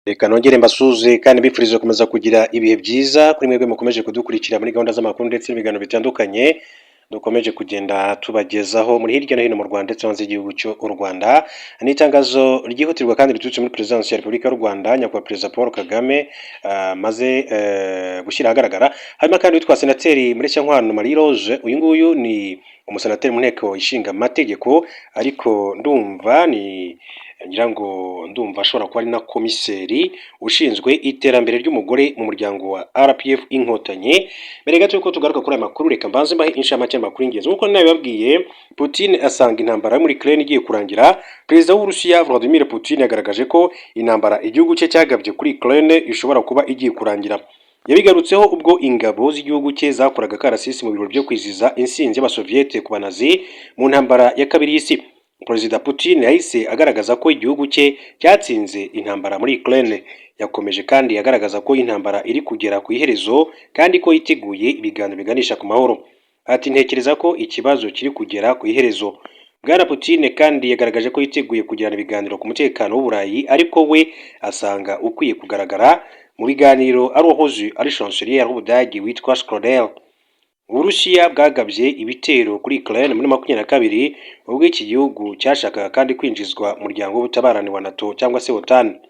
Reka nongere mbasuze kandi bifuriza gukomeza kugira ibihe byiza kuri mwebwe mukomeje kudukurikira muri gahunda z'amakuru ndetse n'ibiganiro bitandukanye dukomeje kugenda tubagezaho muri hirya no hino mu Rwanda ndetse hanze y'igihugu cy'u Rwanda. Ni itangazo ryihutirwa kandi riturutse muri Perezidansi ya Repubulika y'u Rwanda, nyakubahwa Perezida Paul Kagame maze gushyira ahagaragara. Harimo kandi witwa Senateri Mureshyankwano Marie Rose. Uyu nguyu ni umusenateri mu nteko ishinga amategeko, ariko ndumva ashobora kuba ari na komiseri ushinzwe iterambere ry'umugore mu muryango wa RPF Inkotanyi. Mbere gato yuko tugaruka kuri aya makuru, reka mbanze mbahe inshamake y'amakuru y'ingenzi. Nk'uko nabibabwiye, Putin asanga intambara yo muri Ukraine igiye kurangira. Perezida w'Uburusiya Vladimir Putin yagaragaje ko intambara igihugu cye cyagabye kuri Ukraine ishobora kuba igiye kurangira. Yabigarutseho ubwo ingabo z'igihugu cye zakoraga karasisi mu birori byo kwizihiza intsinzi y'Abasoviete ku Banazi mu ntambara ya kabiri y'isi. Perezida Putin yahise agaragaza ko igihugu cye cyatsinze intambara muri Ukraine. Yakomeje kandi agaragaza ko intambara iri kugera ku iherezo kandi ko yiteguye ibiganiro biganisha ku mahoro. Ati, ntekereza ko ikibazo kiri kugera ku iherezo. Bwana Putin kandi yagaragaje ko yiteguye kugirana ibiganiro ku mutekano w'Uburayi, ariko we asanga ukwiye kugaragara mu biganiro ari uwahoze ari chancelier w'Ubudage witwa Schröder. Uburusiya bwagabye ibitero kuri Ukraine muri 2022 ubwo iki gihugu cyashakaga kandi kwinjizwa mu muryango w'ubutabarani wa NATO cyangwa se OTAN.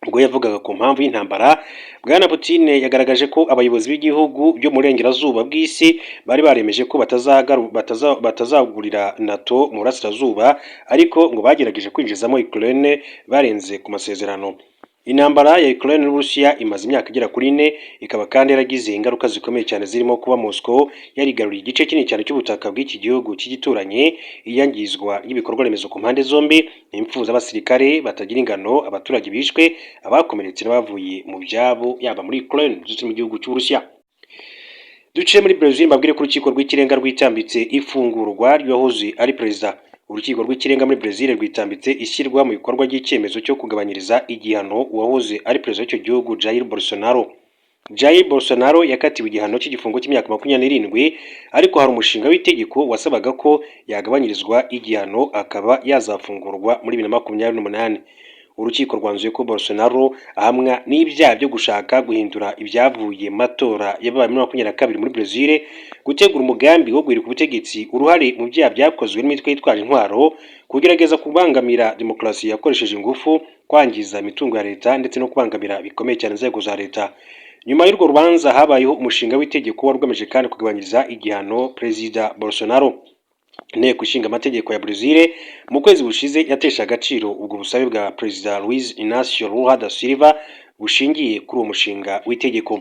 Ubwo yavugaga ku mpamvu y'intambara, Bwana Putin yagaragaje ko abayobozi b'igihugu byo mu burengerazuba bw'isi bari baremeje ko batazagurira NATO mu burasirazuba, ariko ngo bagerageje kwinjizamo Ukraine barenze ku masezerano. Intambara ya Ukraine n'Uburusiya imaze imyaka igera kuri 4, ikaba kandi yaragize ingaruka zikomeye cyane zirimo kuba Moscow yarigaruriye igice kinini cyane cy'ubutaka bw'iki gihugu cy'igituranye, iyangizwa ry'ibikorwa remezo ku mpande zombi, impfu z'abasirikare batagira ingano, abaturage bishwe, abakomeretse n'abavuye mu byabo yaba muri Ukraine ndetse mu gihugu cy'Uburusiya. Duciye muri Brazil, mbabwire ko urukiko rw'ikirenga rwitambitse ifungurwa ry'uwahoze ari perezida. Urukiko rw'ikirenga muri Brazil rwitambitse ishyirwa mu bikorwa ry'icyemezo cyo kugabanyiriza igihano uwahoze ari perezida w'icyo gihugu Jair Bolsonaro. Jair Bolsonaro yakatiwe igihano cy'igifungo cy'imyaka 27, ariko hari umushinga w'itegeko wasabaga ko yagabanyirizwa igihano akaba yazafungurwa muri 2028. Urukiko rwanzuye ko Bolsonaro ahamwa n'ibyaha byo gushaka guhindura ibyavuye matora yabaye muri 2022 muri Brazil, gutegura umugambi wo guhirika ubutegetsi, uruhare mu byaha byakozwe n'imitwe yitwaje intwaro, kugerageza kubangamira demokarasi yakoresheje ingufu, kwangiza imitungo ya leta ndetse no kubangamira bikomeye cyane inzego za leta. Nyuma y'urwo rubanza habayeho umushinga w'itegeko wari ugamije kandi kugabanyiriza igihano Perezida Bolsonaro. Inteko ishinga amategeko ya Brazil mu kwezi gushize yatesha agaciro ubwo busabe bwa Perezida Luiz Inácio Lula da Silva bushingiye kuri uwo mushinga w'itegeko.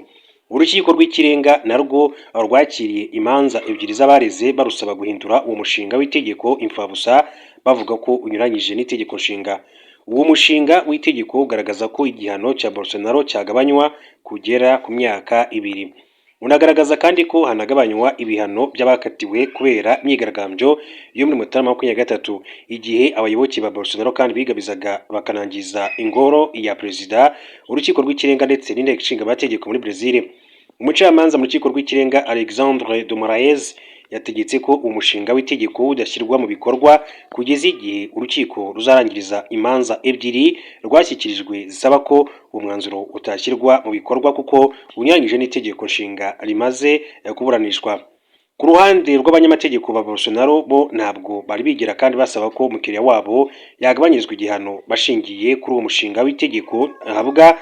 Urukiko rw'ikirenga narwo rwakiriye imanza ebyiri z'abareze barusaba guhindura uwo mushinga w'itegeko imfabusa, bavuga ko unyuranyije n'itegeko nshinga. Uwo mushinga w'itegeko ugaragaza ko igihano cya Bolsonaro cyagabanywa kugera ku myaka 2. Unagaragaza kandi ko hanagabanywa ibihano by'abakatiwe kubera imyigaragambyo yo muri Mutarama 2023, igihe abayoboke ba Bolsonaro kandi bigabizaga bakanangiza ingoro ya perezida. Urukiko rw'ikirenga ndetse n'inteko ishinga amategeko muri Brazil, umucamanza mu rukiko rw'ikirenga Alexandre de Moraes yategetse ko umushinga w'itegeko udashyirwa mu bikorwa kugeza igihe urukiko ruzarangiriza imanza ebyiri rwashyikirijwe zisaba ko umwanzuro utashyirwa mu bikorwa kuko unyuranyije n'itegeko nshinga rimaze kuburanishwa. Ku ruhande rw'abanyamategeko ba Bolsonaro bo ntabwo bari bigera kandi basaba ko umukiriya wabo yagabanyirizwa igihano bashingiye kuri uwo mushinga w'itegeko. Ahabwa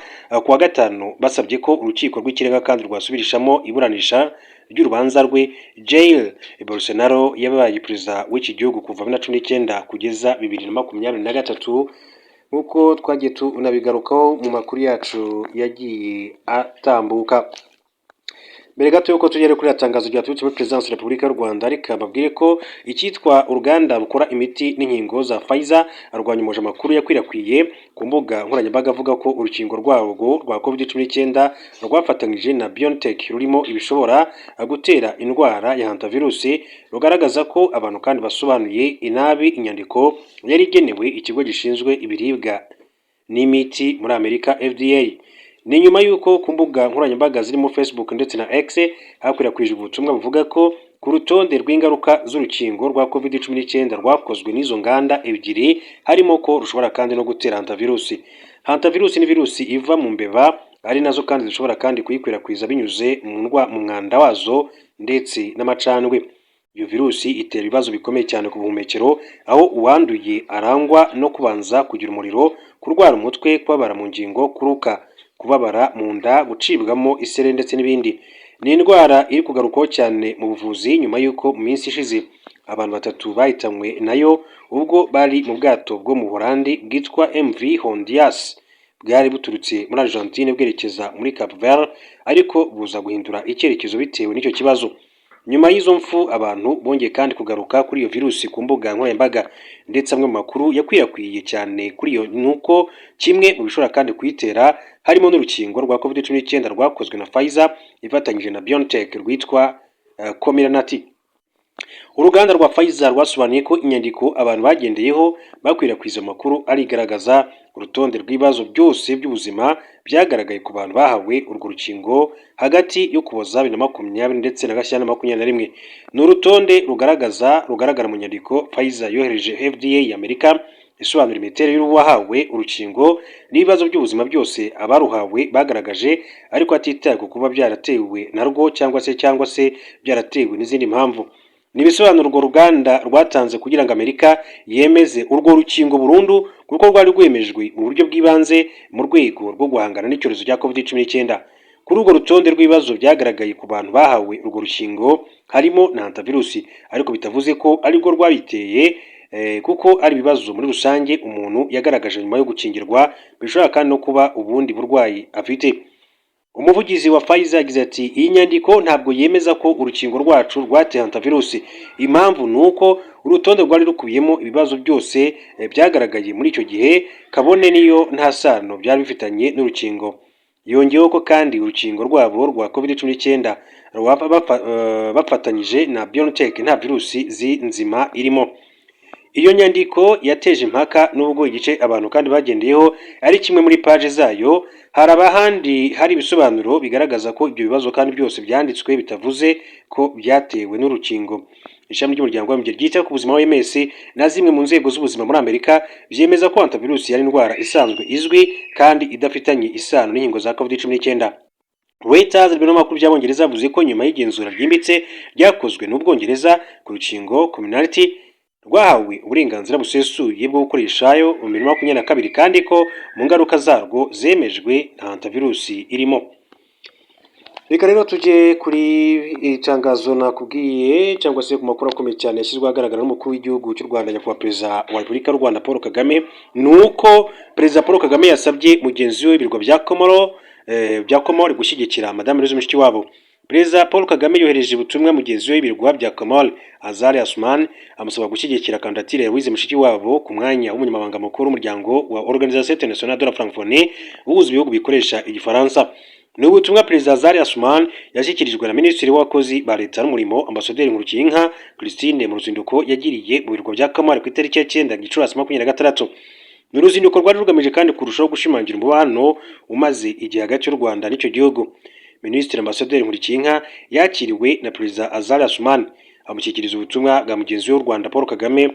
ku wa gatanu basabye ko urukiko rw'ikirenga kandi rwasubirishamo iburanisha ry'urubanza rwe. Jair Bolsonaro yabaye perezida w'iki gihugu kuva 2019 kugeza 2023, nk'uko twagiye tunabigarukaho mu makuru yacu yagiye atambuka. Mbere gato yuko tugere kuri atangazo ryaturutse muri Perezidansi ya Repubulika y'u Rwanda, ariko babwire ko icyitwa uruganda rukora imiti n'inkingo za Pfizer arwanyumuje amakuru yakwirakwiye ku mbuga nkoranyambaga avuga ko urukingo rwarwo rwa COVID-19 rwafatanyije na BioNTech rurimo ibishobora gutera indwara ya hantavirus, rugaragaza ko abantu kandi basobanuye inabi inyandiko yari igenewe ikigo gishinzwe ibiribwa n'imiti muri Amerika FDA. Ni nyuma y'uko ku mbuga nkoranyambaga zirimo Facebook ndetse na X hakwirakwijwe ubutumwa buvuga ko ku rutonde rw'ingaruka z'urukingo rwa COVID-19 rwakozwe n'izo nganda ebyiri harimo ko rushobora kandi no gutera hantavirusi. Hantavirus ni virusi iva mu mbeba ari nazo kandi zishobora kandi kuyikwirakwiza binyuze mu mwanda wazo ndetse n'amacandwe. Iyo virusi itera ibibazo bikomeye cyane ku buhumekero, aho uwanduye arangwa no kubanza kugira umuriro, kurwara umutwe, kubabara mu ngingo, kuruka, kubabara mu nda, gucibwamo isere ndetse n'ibindi. Ni indwara iri kugarukwaho cyane mu buvuzi nyuma y'uko mu minsi ishize abantu 3 bahitanywe nayo ubwo bari mu bwato bwo mu Buholandi bwitwa MV Hondias, bwari buturutse muri Argentine bwerekeza muri Cap Vert, ariko buza guhindura icyerekezo bitewe n'icyo kibazo. Nyuma y'izo mfu abantu bongeye kandi kugaruka kuri iyo virusi ku mbuga nkoranyambaga, ndetse amwe mu makuru yakwirakwiye cyane kuri iyo nuko kimwe mu bishobora kandi kuyitera harimo n'urukingo rwa COVID-19 rwakozwe na Pfizer ifatanyije na BioNTech rwitwa Comirnaty. Uruganda rwa Pfizer rwasobanuye ko inyandiko abantu bagendeyeho bakwirakwiza amakuru arigaragaza urutonde rw'ibibazo byose by'ubuzima byagaragaye ku bantu bahawe urwo rukingo hagati yo Ukuboza 2020 ndetse na Gashyantare 2021. Ni urutonde rugaragara mu nyandiko Pfizer yohereje FDA y'Amerika isobanura imiterere y'uwahawe urukingo n'ibibazo by'ubuzima byose abaruhawe bagaragaje, ariko atitaye ku kuba byaratewe narwo cyangwa se byaratewe n'izindi mpamvu. Nibisobanura urwo ruganda rwatanze kugira ngo Amerika yemeze urwo rukingo burundu, kuko rwari rwemejwe mu buryo bw'ibanze mu rwego rwo guhangana n'icyorezo cya COVID-19. Kuri urwo rutonde rw'ibibazo byagaragaye ku bantu bahawe urwo rukingo harimo na hantavirusi, ariko bitavuze ko ari rwo rwabiteye, kuko ari ibibazo muri rusange umuntu yagaragaje nyuma yo gukingirwa, bishobora kandi no kuba ubundi burwayi afite. Umuvugizi wa Pfizer yagize ati iyi nyandiko ntabwo yemeza ko urukingo rwacu rwateye hantavirusi. Impamvu ni uko urutonde rwari rukubiyemo ibibazo byose byagaragaye muri icyo gihe, kabone niyo nta sano byari bifitanye n'urukingo. Yongeyeho ko kandi urukingo rwabo rwa COVID-19 bafatanyije na BioNTech nta virusi nzima irimo. Iyo nyandiko yateje impaka nubwo igice abantu kandi bagendeyeho ari kimwe muri page zayo. Hari abahandi hari ibisobanuro bigaragaza ko ibyo bibazo kandi byose byanditswe bitavuze ko byatewe n'urukingo. Ishami ry'umuryango w'abibumbye ryita ku buzima OMS na zimwe mu nzego z'ubuzima muri Amerika byemeza ko hantavirusi yari indwara isanzwe izwi kandi idafitanye isano n'inkingo za COVID-19. Reuters n'amakuru by'Abongereza yavuze ko nyuma y'igenzura ryimbitse ryakozwe n'Ubwongereza ku rukingo Comirnaty rwahawe uburenganzira busesuye bwo gukoreshayo mu 2022, kandi ko mu ngaruka zarwo zemejwe nta hantavirusi irimo. Reka rero tujye kuri itangazo nakubwiye cyangwa se ku makuru akomeye cyane yashyizwe ahagaragara n'umukuru w'igihugu cy'u Rwanda, nyakubahwa perezida wa Repubulika y'u Rwanda Paul Kagame. Nuko perezida Paul Kagame yasabye mugenzi we ibirwa bya Komore gushyigikira Madame Louise Mushikiwabo. Perezida Paul Kagame yohereje ubutumwa mugenzi we w'ibirwa bya Comore Azali Assoumani amusaba gushyigikira kandidatire ya Louise Mushikiwabo ku mwanya w'umunyamabanga mukuru w'umuryango wa Organisation Internationale de la Francophonie uhuza ibihugu bikoresha igifaransa. Ni ubutumwa Perezida Azali Assoumani yashyikirijwe na Minisitiri w'abakozi ba Leta n'umurimo Ambasaderi Nkurukinka Christine mu ruzinduko yagiriye mu birwa bya Comore ku itariki ya 9 Gicurasi 2026. Ni uruzinduko rwari rugamije kandi kurushaho gushimangira umubano umaze igihe hagati y'u Rwanda n'icyo gihugu. Minisitiri Ambasaderi Nkurukinka yakiriwe na Perezida Azali Assoumani amushyikiriza ubutumwa bwa mugenzi w'u Rwanda Paul Kagame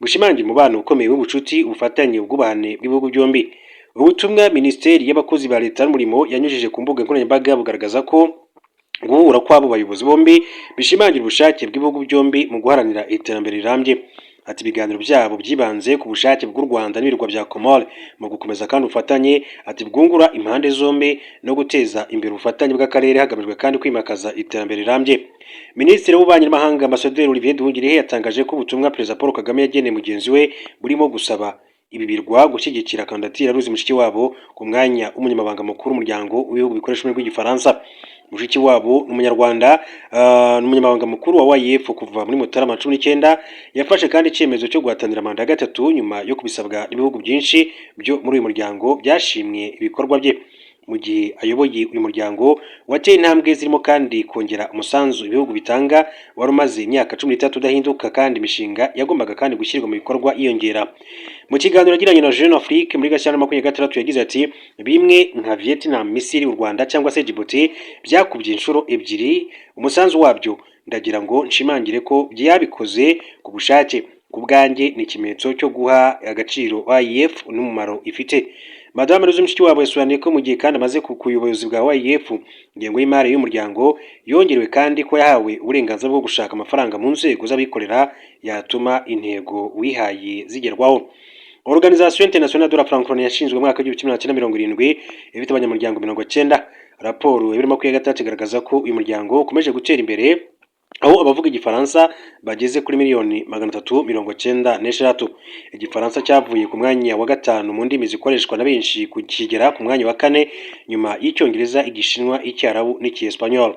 bushimangira umubano ukomeye w'ubucuti, ubufatanye, ubwubahane bw'ibihugu byombi. Ubutumwa Minisiteri y'abakozi ba Leta n'umurimo yanyujije ku mbuga nkoranyambaga bugaragaza ko guhura kw'abo bayobozi bombi bishimangira ubushake bw'ibihugu byombi mu guharanira iterambere rirambye. Ati ibiganiro byabo byibanze ku bushake bw'u Rwanda n'ibirwa bya Comore mu gukomeza kandi ubufatanye, ati bwungura impande zombi no guteza imbere ubufatanye bw'akarere hagamijwe kandi kwimakaza iterambere rirambye. Minisitiri w'ububanyi n'amahanga Ambasaderi Olivier Nduhungirehe yatangaje ko ubutumwa Perezida Paul Kagame yageneye mugenzi we burimo gusaba ibi birwa gushyigikira kandidatire ya Louise Mushikiwabo ku mwanya w'umunyamabanga mukuru w'umuryango w'ibihugu bikoresha ururimi rw'igifaransa. Mushikiwabo n'umunyarwanda n'umunyamabanga mukuru wa OIF kuva muri Mutarama 19 yafashe kandi icyemezo cyo guhatanira manda ya gatatu nyuma yo kubisabwa n'ibihugu byinshi byo muri uyu muryango byashimye ibikorwa bye. Mu gihe ayoboye uyu muryango wateye intambwe zirimo kandi kongera umusanzu ibihugu bitanga wari umaze imyaka 13 udahinduka, kandi imishinga yagombaga kandi gushyirwa mu bikorwa iyongera. Mu kiganiro yagiranye na Jeune Afrique muri Gashyantare 2026 yagize ati bimwe nka Vietnam, Misiri, u Rwanda cyangwa se Djibouti byakubye inshuro ebyiri umusanzu wabyo. Ndagira ngo nshimangire ko byabikoze ku bushake. Ku bwanjye ni ikimenyetso cyo guha agaciro OIF n'umumaro ifite. Madame Louise Mushikiwabo yasobanuye ko mu gihe kandi amaze ku buyobozi bwa OIF ingengo y'imari y'umuryango yongerewe kandi ko yahawe uburenganzira bwo gushaka amafaranga mu nzego z'abikorera yatuma intego wihaye zigerwaho. Organisation Internationale de la Francophonie yashinzwe mu mwaka wa 1970 ifite abanyamuryango 90. Raporo ya 2023 igaragaza ko uyu muryango ukomeje gutera imbere aho abavuga igifaransa bageze kuri miliyoni 396. Igifaransa cyavuye ku mwanya wa gatanu mu ndimi zikoreshwa na benshi kugera ku mwanya wa kane nyuma y'Icyongereza, Igishinwa, Icyarabu n'Icyesipanyol.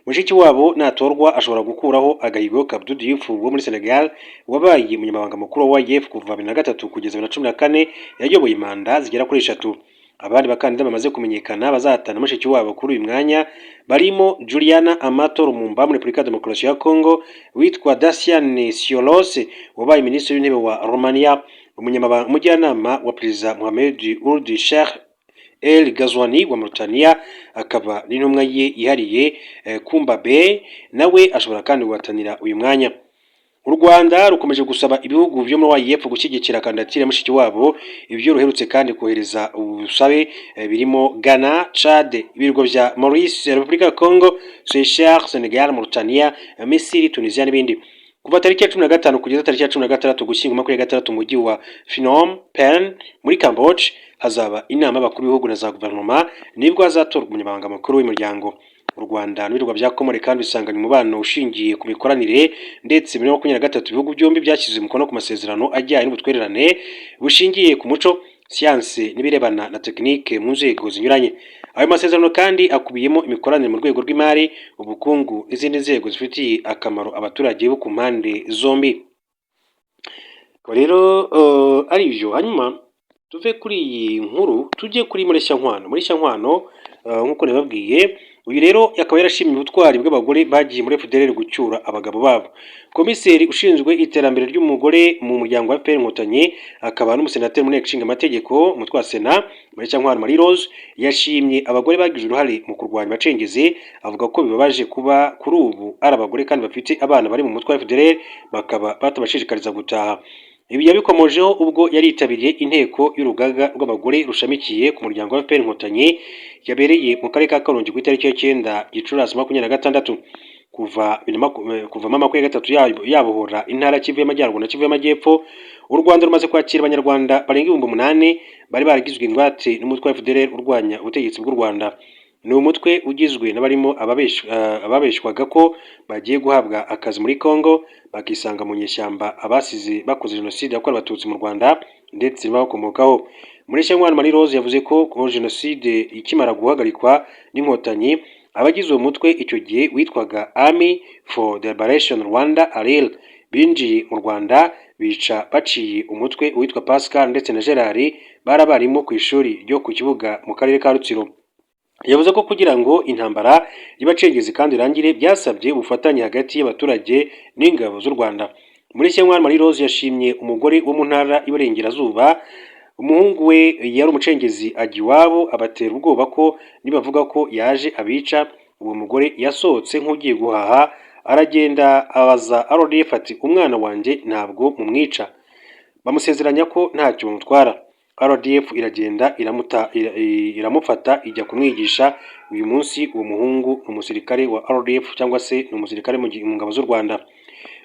Mushikiwabo natorwa ashobora gukuraho agahigo ka Abdou Diouf wo muri Senegal wabaye umunyamabanga mukuru wa OIF kuva 2003 kugeza 2014, yayoboye manda zigera kuri 3. Abandi bakandida bamaze kumenyekana bazatana Mushikiwabo kuri uyu mwanya barimo Juliana Amato Lumumba muri Repubulika ya Demokarasi ya Kongo, witwa Dacian Cioloş wabaye minisitiri w'intebe wa Romania, umujyanama wa Perezida Mohamed Ould Sheikh El Ghazouani wa Mauritania, akaba n'intumwa ye yihariye Kumba Bey nawe ashobora kandi guhatanira uyu mwanya. U Rwanda rukomeje gusaba ibihugu byo muri OIF gushyigikira kandidatire ya Mushikiwabo, ibyo ruherutse kandi kohereza ubusabe birimo Ghana, Chad, ibirwa bya Maurice, Repubulika ya Congo, Seychelles, Senegal, Mauritania, Misiri, Tunisia n'ibindi. Kuva tariki ya 15 kugeza tariki ya 16 Ugushyingo 2023 mu mujyi wa Phnom Penh muri Cambodia hazaba inama y'abakuru b'ibihugu na za guverinoma nibwo hazatorwa umunyamabanga mukuru w'umuryango. U Rwanda n'ibirwa bya Komore kandi bisanganye umubano ushingiye ku mikoranire, ndetse 2023 ibihugu byombi byashyize umukono ku masezerano ajyanye n'ubutwererane bushingiye ku muco, siyanse n'ibirebana na tekinike mu nzego zinyuranye. Ayo masezerano kandi akubiyemo imikoranire mu rwego rw'imari, ubukungu n'izindi nzego zifitiye akamaro abaturage bo ku mpande zombi. Rero ari byo, hanyuma tuve kuri iyi nkuru tujye kuri Mureshyankwano. Nk'uko nababwiye, uyu rero akaba yarashimye ubutwari bw'abagore bagiye muri FDLR gucyura abagabo babo. Komiseri ushinzwe iterambere ry'umugore mu muryango wa FPR Inkotanyi akaba n'umusenateri mu nteko ishinga amategeko umutwe wa Sena, Mureshyankwano Marie Rose yashimye abagore bagize uruhare mu kurwanya abacengezi. Avuga ko bibabaje kuba kuri ubu ari abagore kandi bafite abana bari mu mutwe wa FDLR bakaba batabashishikariza gutaha. Ibi yabikomojeho ubwo yaritabiriye inteko y'urugaga rw'abagore rushamikiye ku muryango wa FPR Inkotanyi yabereye mu karere ka Karongi ku itariki ya 9 Gicurasi 2026. Kuva 2023 yabohora intara Kivu y'Amajyaruguru na Kivu y'Amajyepfo, u Rwanda rumaze kwakira abanyarwanda barenga 8,000 bari baragizwe ingwate n'umutwe wa FDLR urwanya ubutegetsi bw'u Rwanda. Ni umutwe ugizwe n'abarimo ababeshwaga ko bagiye guhabwa akazi muri Kongo bakisanga mu nyeshyamba, abasize bakoze jenoside yakorewe abatutsi mu Rwanda ndetse bakomokaho. Mureshyankwano Marie Rose yavuze ko jenoside ikimara guhagarikwa n'inkotanyi, abagize uwo mutwe icyo gihe witwaga Army for the Liberation Rwanda ALR binjiye mu Rwanda bica baciye umutwe witwa Pascal ndetse na Gerard barabarimo ku ishuri ryo ku kibuga mu karere ka Rutsiro. Yavuze ko kugira ngo intambara y'abacengezi kandi irangire byasabye ubufatanye hagati y'abaturage n'ingabo z'u Rwanda. Mureshyankwano Marie Rose yashimye umugore wo mu ntara y'Iburengerazuba, umuhungu we yari umucengezi ajya iwabo abatera ubwoba ko nibavuga ko yaje abica. Uwo mugore yasohotse nk'ugiye guhaha aragenda abaza RDF ati umwana wanjye ntabwo mumwica, bamusezeranya ko ntacyo bamutwara. RDF iragenda iramufata ijya kumwigisha. Uyu munsi uwo muhungu umusirikare wa RDF cyangwa se umusirikare mu ngabo z'u Rwanda.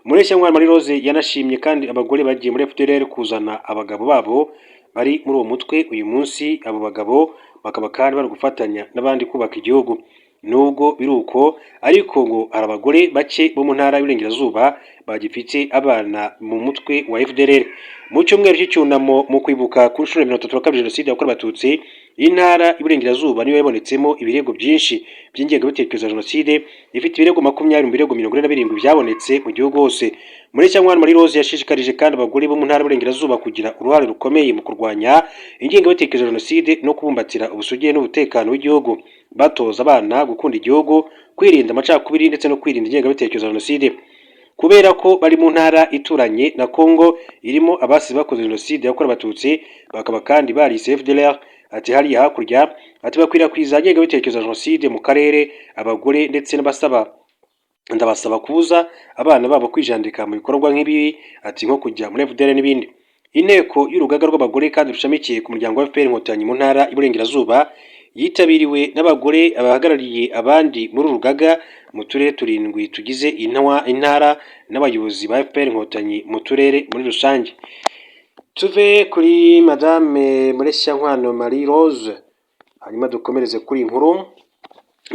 Mureshyankwano Marie Rose yanashimye kandi abagore bagiye muri FDLR kuzana abagabo babo bari muri uwo mutwe. Uyu munsi abo bagabo bakaba kandi bari gufatanya n'abandi kubaka igihugu. Nubwo biruko ariko ngo hari abagore bake bo mu ntara y'Iburengerazuba bagifite abana mu mutwe wa FDLR. Mu cyumweru cy'icyunamo mu kwibuka ku nshuro ya 32 jenoside yakorewe abatutsi, intara y'Iburengerazuba niyo yabonetsemo ibirego byinshi by'ingengabitekerezo ya jenoside, ifite ibirego 20 mu birego 47 byabonetse mu gihugu hose. Mureshyankwano Marie Rose yashishikarije kandi abagore bo mu ntara y'Iburengerazuba kugira uruhare rukomeye mu kurwanya ingengabitekerezo ya jenoside no kubumbatira ubusugire n'ubutekano w'igihugu, batoza abana gukunda igihugu, kwirinda amacakubiri ndetse no kwirinda ingengabitekerezo ya jenoside. Kubera ko bari mu ntara ituranye na Kongo irimo abasize bakoze jenoside yakorewe abatutsi, bakaba kandi barise FDLR, ati hariya hakurya ati bakwirakwiza ingengabitekerezo ya jenoside mu karere. Abagore ndetse ndabasaba kubuza abana babo kwijandika mu bikorwa nk'ibi, ati nko kujya muri FDLR n'ibindi. Inteko y'urugaga rw'abagore kandi rushamikiye ku muryango wa FPR Inkotanyi mu ntara y'Iburengerazuba yitabiriwe n'abagore abahagarariye abandi muri urugaga mu turere 7 tugize intara n'abayobozi ba FPR Inkotanyi mu turere muri rusange. Tuve kuri Madame Mureshyankwano Marie Rose hanyuma dukomereze kuri inkuru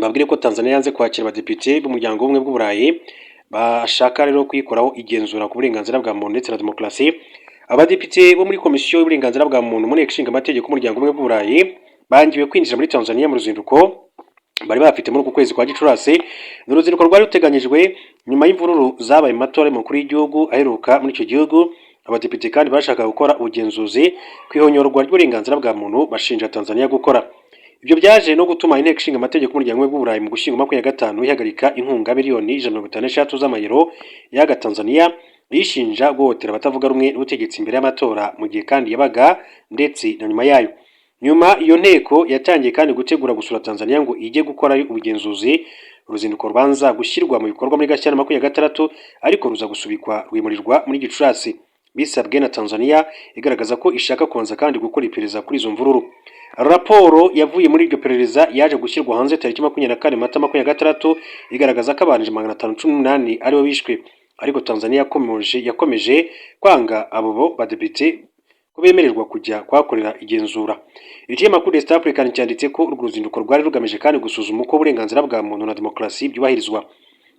babwire ko Tanzania yanze kwakira abadepite b'umuryango w'ubumwe bw'Uburayi bashaka rero kuyikoraho igenzura ku burenganzira bwa muntu ndetse na demokarasi. Abadepite bo muri komisiyo y'uburenganzira bwa muntu muri Nshinga amategeko y'umuryango w'ubumwe bw'Uburayi bangiwe kwinjira muri Tanzania mu ruzinduko bari bafite muri uku kwezi kwa Gicurasi. Ni uruzinduko rwari ruteganyijwe nyuma y'imvururu zabaye mu matora y'umukuru w'igihugu aheruka muri icyo gihugu. Abadepite kandi bashaka gukora ubugenzuzi ku ihonyorwa ry'uburenganzira bwa muntu bashinja Tanzania gukora. Ibyo byaje no gutuma inteko ishinga amategeko y'umuryango w'Uburayi mu gushyingo 25 ihagarika inkunga miliyoni 156 z'amayero yaga Tanzania yishinja guhotera abatavuga rumwe n'ubutegetsi imbere y'amatora mu gihe kandi yabaga ndetse na nyuma yayo. Nyuma iyo nteko yatangiye kandi gutegura gusura Tanzania ngo ijye gukora ubugenzuzi. Uruzinduko rubanza gushyirwa mu bikorwa muri Gashyantare 26 ariko ruza gusubikwa rwimurirwa muri Gicurasi bisabwe na Tanzania igaragaza ko ishaka kubanza kandi gukora iperereza kuri izo mvururu. Raporo yavuye muri iryo perereza yaje gushyirwa hanze tariki 24 Mata 2026 igaragaza ko abantu 518 aribo bishwe, ariko Tanzania yakomeje kwanga abo badepite ko bemererwa kujya kwakorera igenzura. Ikinyamakuru East African cyanditse ko urwo ruzinduko rwari rugamije kandi gusuzuma uko uburenganzira bwa muntu na demokarasi byubahirizwa.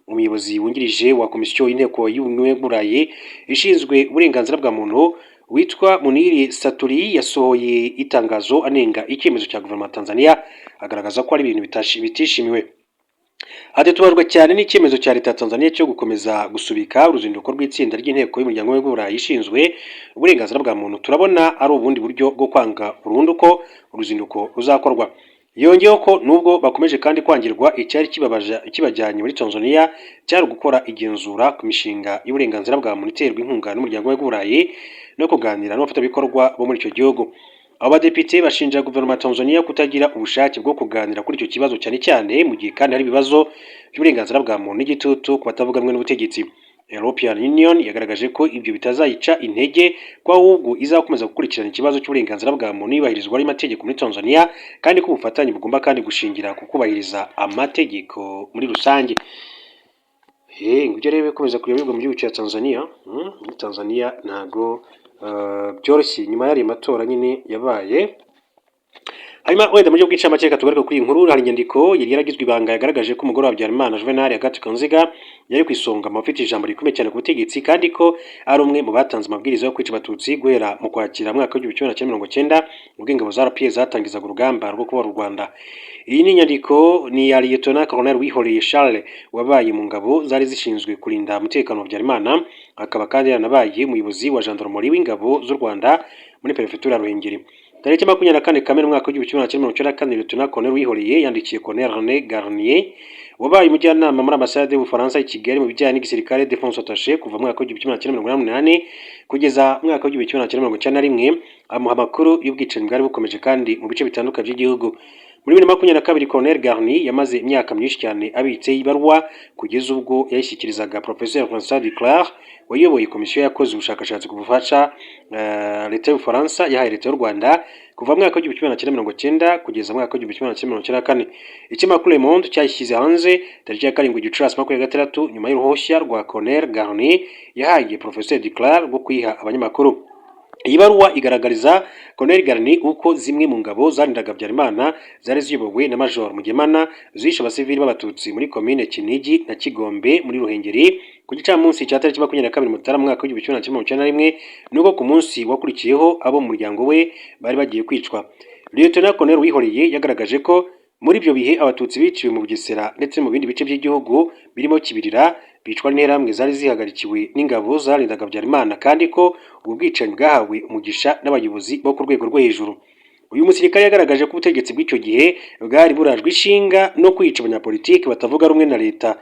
Umuyobozi wungirije wa komisiyo y'inteko y'ubumwe bw'Uburayi ishinzwe uburenganzira bwa muntu witwa Muniri Saturi yasohoye itangazo anenga icyemezo cya guverinoma ya Tanzania agaragaza ko ari ibintu bitishimiwe. Ati tubajwe cyane n'icyemezo cya leta ya Tanzania cyo gukomeza gusubika uruzinduko rw'itsinda ry'inteko y'umuryango w'Uburayi ishinzwe uburenganzira bwa muntu. Turabona ari ubundi buryo bwo kwanga burundu ko uruzinduko ruzakorwa. Yongeyeho ko nubwo bakomeje kandi kwangirwa icyari kibajyanye muri Tanzania cyari gukora igenzura ku mishinga y'uburenganzira bwa muntu iterwa inkunga n'umuryango w'Uburayi no kuganira n'abafatanyabikorwa bo muri icyo gihugu. Abadepite bashinja guverinoma ya Tanzania kutagira ubushake bwo kuganira kuri icyo kibazo cyane cyane mu gihe kandi hari ibibazo by'uburenganzira bwa muntu n'igitutu ku batavuga rumwe n'ubutegetsi. European Union yagaragaje ko ibyo bitazayica intege ko ahubwo izakomeza gukurikirana ikibazo cy'uburenganzira bwa muntu yubahirizwa n'amategeko muri Tanzania kandi ko ubufatanye bugomba kandi gushingira ku kubahiriza amategeko muri rusange. Ngibyo rero bikomeza kuyoborwa mu gihugu cya Tanzania. Muri Tanzania ntago byoroshye nyuma y'ari matora nyine yabaye. Hanyuma wenda mu buryo bw'icamake tugaruka kuri inkuru. Hari inyandiko yari yaragizwe ibanga yagaragaje ko umugore wa Habyarimana Juvenal Agathe Kanziga yari kwisonga mu bafite ijambo rikomeye cyane ku butegetsi kandi ko ari umwe mu batanze amabwiriza yo kwica abatutsi guhera mu kwakira mwaka w'1990 ubwo ingabo za RPA zatangizaga urugamba rwo kubohora u Rwanda. Iyi ni inyandiko ni ya Lieutenant Colonel Wihoreye Charles wabaye mu ngabo zari zishinzwe kurinda umutekano wa Habyarimana, akaba kandi yaranabaye umuyobozi wa gendarmerie w'ingabo z'u Rwanda muri perefegitura ya Ruhengeri. Tariki 24 Kamena mwaka w'1994 Lieutenant Colonel Wihoreye yandikiye Colonel René Garnier wabaye umujyanama muri ambasade y'Ubufaransa i Kigali mu bijyanye n'igisirikare Défense Attaché kuva mu mwaka w'1988 kugeza mu mwaka w'1991 amuha amakuru y'ubwicanyi bwari bukomeje kandi mu bice bitandukanye by'igihugu. Muri 2022 Colonel Garnier yamaze imyaka myinshi cyane abitse ibarwa kugeza ubwo yayishyikirizaga Professeur François Duclercq wayoboye komisiyo yakoze ubushakashatsi ku bufasha leta y'Ubufaransa yahaye leta y'u Rwanda kuva mu mwaka w'1990 kugeza mu mwaka w'1994. Ikinyamakuru Le Monde cyashyize hanze tariki ya 7 Gicurasi 2026 nyuma y'uruhushya rwa Colonel Garnier yahaye Professeur Duclercq rwo kwiha abanyamakuru. Iyi baruwa igaragariza Colonel Garnier uko zimwe mu ngabo zarindaga Habyarimana zari ziyobowe na Major Mugemana zishe abasivili b'abatutsi muri commune Kinigi na Kigombe muri Ruhengeri ku gicamunsi cya tariki 22 Mutarama mwaka w'1991 nuko ku munsi wakurikiyeho abo mu muryango we bari bagiye kwicwa. Lieutenant Colonel Wihoreye yagaragaje ko muri ibyo bihe abatutsi biciwe mu Bugesera ndetse mu bindi bice by'igihugu birimo Kibirira bicwa n'interahamwe zari zihagarikiwe n'ingabo zarindaga Habyarimana kandi ko ubu bwicanyi bwahawe umugisha n'abayobozi bo ku rwego rwo hejuru. Uyu musirikare yagaragaje ko ubutegetsi bw'icyo gihe bwari burajwe ishinga no kwica abanyapolitiki batavuga rumwe na leta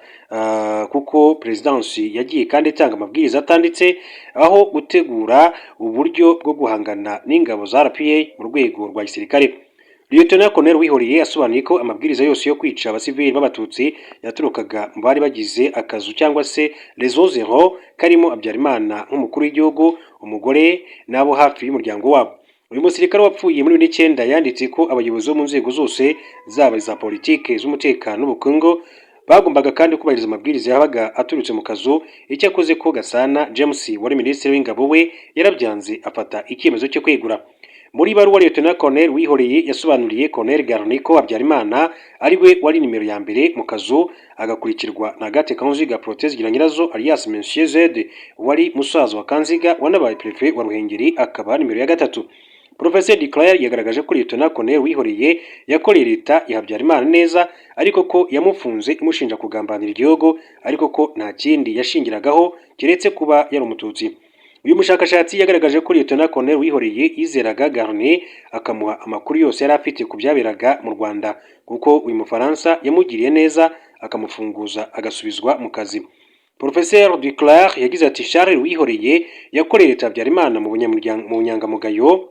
kuko presidansi yagiye kandi itanga amabwiriza atanditse aho gutegura uburyo bwo guhangana n'ingabo za RPA mu rwego rwa gisirikare. Lieutenant Colonel Wihoreye yasobanuye ko amabwiriza yose yo kwica abasivili b'abatutsi yaturukaga mu bari bagize akazu cyangwa se les zero karimo Habyarimana nk'umukuru w'igihugu, umugore n'abo hafi y'umuryango wabo. Uyu musirikare wapfuye muri 2009 yanditse ko abayobozi bo mu nzego zose zaba iza politike z'umutekano n'ubukungu bagombaga kandi kubahiriza amabwiriza yabaga aturutse mu kazu. Icyo akoze ko Gasana James wari minisitiri w'ingabo we yarabyanze afata icyemezo cyo kwegura. Muri baruwa Lieutenant Colonel Wihoreye yasobanuriye Colonel Garni ko Habyarimana ari we wari nimero ya mbere mu kazu, agakurikirwa na Agathe Kanziga Proteze Giranyirazo alias Monsieur Z wari musaza wa Kanziga wanabaye prefet wa Ruhengeri akaba nimero ya gatatu. Professeur Declaire yagaragaje ko Lieutenant Colonel Wihoreye yakoreye leta ya Habyarimana neza, ariko ko yamufunze imushinja kugambanira igihugu, ariko ko nta kindi yashingiragaho kiretse kuba yari umututsi. Uyu mushakashatsi yagaragaje ko Lieutenant Colonel Wihoreye yizeraga Garnier akamuha amakuru yose yari afite ku byaberaga mu Rwanda, kuko uyu Mufaransa yamugiriye neza akamufunguza agasubizwa mu kazi. Professeur Declaire yagize ati Charles Wihoreye yakoreye leta ya Habyarimana mu bunyangamugayo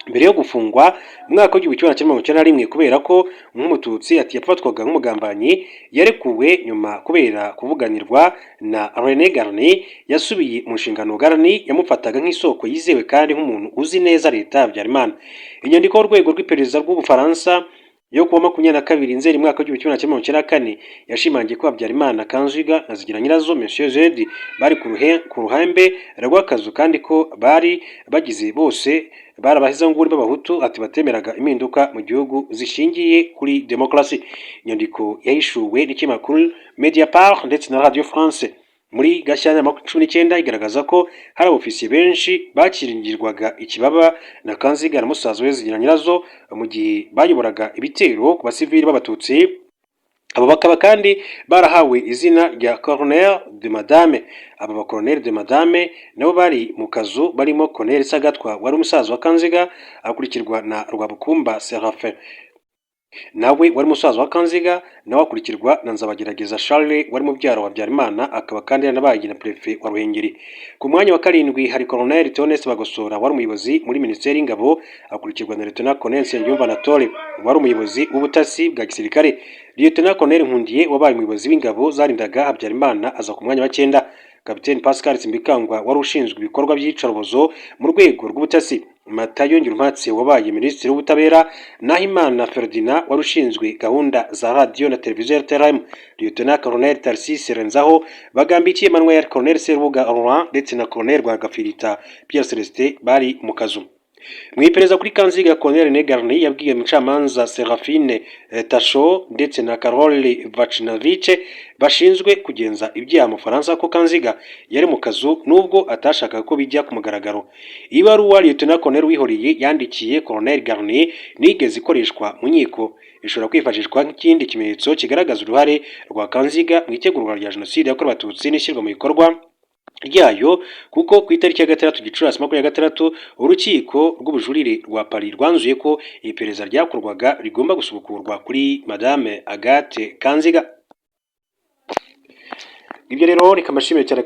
mbere yo gufungwa mu mwaka w'1991 kubera ko nk'umututsi ati yafatwaga nk'umugambanyi. Yarekuwe nyuma kubera kuvuganirwa na René Garnier yasubiye mu nshingano. Garnier yamufataga nk'isoko yizewe kandi nk'umuntu uzi neza leta ya Habyarimana. Inyandiko y'urwego rw'iperereza rw'Ubufaransa yo kuwa 22 Nzeri mwaka w'1994 yashimangiye ko Habyarimana, Kanziga na Zigiranyirazo Monsieur Z bari ku ruhembe rw'akazu kandi ko bari bagize bose barabahiza nguri b'abahutu ati batemeraga impinduka mu gihugu zishingiye kuri demokarasi. Inyandiko yahishuwe n'ikinyamakuru Mediapart ndetse na Radio France muri Gashyantare 2019 igaragaza ko hari abofisiye benshi bakiringirwaga ikibaba na Kanziga na musaza we Zigiranyirazo mu gihe bayoboraga ibitero ku basivili b'abatutsi. Abo bakaba kandi barahawe izina rya Colonel de Madame. Aba ba Colonel de Madame nabo bari mu kazu barimo Colonel Sagatwa wari umusaza wa Kanziga, akurikirwa na Rwabukumba Serafin nawe wari musaza wa Kanziga, nawe akurikirwa na Nzabagerageza Charles wari mubyara wa Habyarimana akaba kandi yanabaye na prefet wa Ruhengeri. Ku mwanya wa 7 hari Colonel Theoneste Bagosora wari umuyobozi muri Minisiteri y'Ingabo, akurikirwa na Lieutenant Colonel Nsengiyumva Anatole wari umuyobozi w'ubutasi bwa gisirikare. Lieutenant Colonel Nkundiye wabaye umuyobozi w'ingabo zarindaga Habyarimana aza ku mwanya wa 9. Capitaine Pascal Simbikangwa wari ushinzwe ibikorwa by'iyicarubozo mu rwego rw'ubutasi. Matayo Ngirumpatse wabaye minisitiri w'ubutabera. Nahimana Ferdinand wari ushinzwe gahunda za radio na televiziyo RTRM. Lieutenant Colonel Tarcisse Renzaho, Bagambikiye Emmanuel, Colonel Serubuga Laurent ndetse na Colonel Rwagafirita Pierre Celestin bari mu kazu. Mu iperereza kuri Kanziga, Colonel René Garnier yabwiye mucamanza Serafine Tacho ndetse na Karole Vachinavice bashinzwe kugenza ibyaha mu Faransa ko Kanziga yari mu kazu nubwo atashaka ko bijya ku mugaragaro. Ibaruwa Lieutenant Colonel Wihoreye yandikiye Colonel Garnier nigeze ikoreshwa mu nkiko, ishobora kwifashishwa nk'ikindi kimenyetso kigaragaza uruhare rwa Kanziga mu itegurwa rya Jenoside yakorewe Abatutsi n'ishyirwa mu bikorwa ryayo, kuko ku itariki ya 6 Gicurasi 2026 urukiko rw'ubujurire rwa Paris rwanzuye ko iperereza ryakorwaga rigomba gusubukurwa kuri Madame Agathe Kanziga. Ibyo rero rikamashimire cyane.